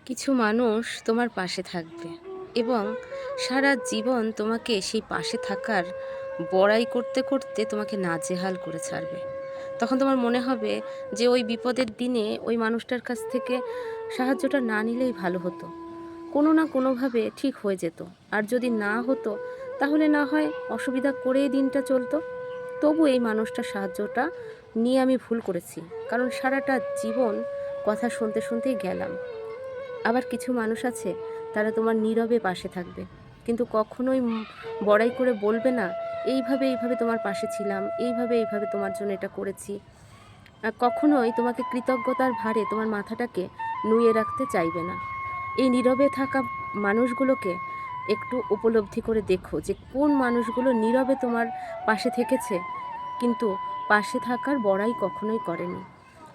কিছু মানুষ তোমার পাশে থাকবে এবং সারা জীবন তোমাকে সেই পাশে থাকার বড়াই করতে করতে তোমাকে নাজেহাল করে ছাড়বে। তখন তোমার মনে হবে যে ওই বিপদের দিনে ওই মানুষটার কাছ থেকে সাহায্যটা না নিলেই ভালো হতো, কোনো না কোনোভাবে ঠিক হয়ে যেত। আর যদি না হতো তাহলে না হয় অসুবিধা করেই দিনটা চলতো। তবু এই মানুষটার সাহায্যটা নিয়ে আমি ভুল করেছি, কারণ সারাটা জীবন কথা শুনতে শুনতেই গেলাম। আবার কিছু মানুষ আছে, তারা তোমার নীরবে পাশে থাকবে, কিন্তু কখনোই বড়াই করে বলবে না এইভাবে এইভাবে তোমার পাশে ছিলাম, এইভাবে এইভাবে তোমার জন্য এটা করেছি। কখনোই তোমাকে কৃতজ্ঞতার ভারে তোমার মাথাটাকে নুয়ে রাখতে চাইবে না। এই নীরবে থাকা মানুষগুলোকে একটু উপলব্ধি করে দেখো যে কোন মানুষগুলো নীরবে তোমার পাশে থেকেছে, কিন্তু পাশে থাকার বড়াই কখনোই করেনি।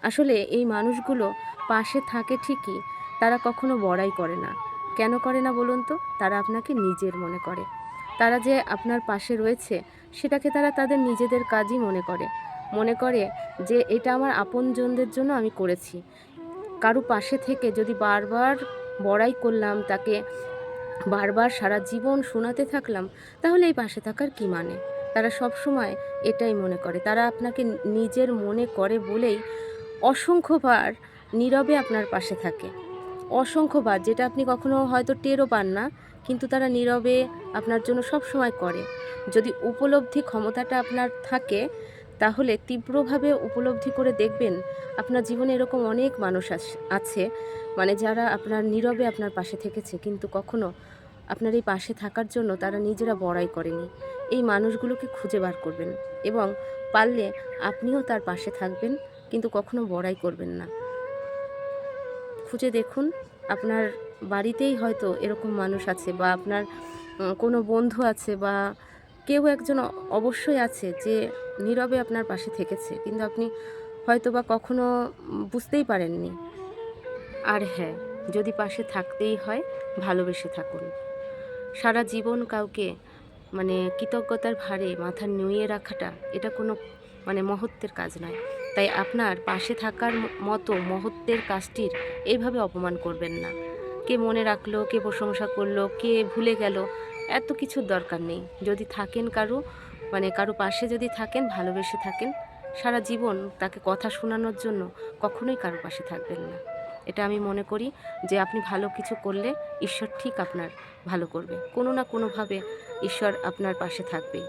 আসলে এই মানুষগুলো পাশে থাকে ঠিকই, তারা কখনো বড়াই করে না। কেন করে না বলুন তো? তারা আপনাকে নিজের মনে করে। তারা যে আপনার পাশে রয়েছে সেটাকে তারা তাদের নিজেদের কাজই মনে করে যে এটা আমার আপনজনদের জন্য আমি করেছি। কারো পাশে থেকে যদি বারবার বড়াই করলাম, তাকে বারবার সারা জীবন শোনাতে থাকলাম, তাহলে এই পাশে থাকার কী মানে? তারা সবসময় এটাই মনে করে। তারা আপনাকে নিজের মনে করে বলেই অসংখ্যবার নীরবে আপনার পাশে থাকে। অসংখ্যবার, যেটা আপনি কখনো হয়তো টেরও পান না, কিন্তু তারা নীরবে আপনার জন্য সবসময় করে। যদি উপলব্ধি ক্ষমতাটা আপনার থাকে, তাহলে তীব্রভাবে উপলব্ধি করে দেখবেন আপনার জীবনে এরকম অনেক মানুষ আছে, মানে যারা আপনার নীরবে আপনার পাশে থেকেছে, কিন্তু কখনো আপনার এই পাশে থাকার জন্য তারা নিজেরা বড়াই করেনি। এই মানুষগুলোকে খুঁজে বার করবেন এবং পারলে আপনিও তার পাশে থাকবেন, কিন্তু কখনো বড়াই করবেন না। খুঁজে দেখুন, আপনার বাড়িতেই হয়তো এরকম মানুষ আছে, বা আপনার কোনো বন্ধু আছে, বা কেউ একজন অবশ্যই আছে যে নীরবে আপনার পাশে থেকেছে, কিন্তু আপনি হয়তো বা কখনো বুঝতেই পারেননি। আর হ্যাঁ, যদি পাশে থাকতেই হয়, ভালোবেসে থাকুন। সারা জীবন কাউকে কৃতজ্ঞতার ভারে মাথা নুইয়ে রাখাটা, এটা কোনো মহত্বের কাজ নয়। তাই আপনার পাশে থাকার মতো মহত্বের কাজটির এইভাবে অপমান করবেন না। কে মনে রাখলো, কে প্রশংসা করলো, কে ভুলে গেল, এত কিছুর দরকার নেই। যদি থাকেন কারো পাশে যদি থাকেন, ভালোবেসে থাকেন, সারা জীবন তাকে কথা শোনানোর জন্য কখনোই কারো পাশে থাকবেন না। এটা আমি মনে করি যে আপনি ভালো কিছু করলে ঈশ্বর ঠিক আপনার ভালো করবে। কোনো না কোনোভাবে ঈশ্বর আপনার পাশে থাকবেই।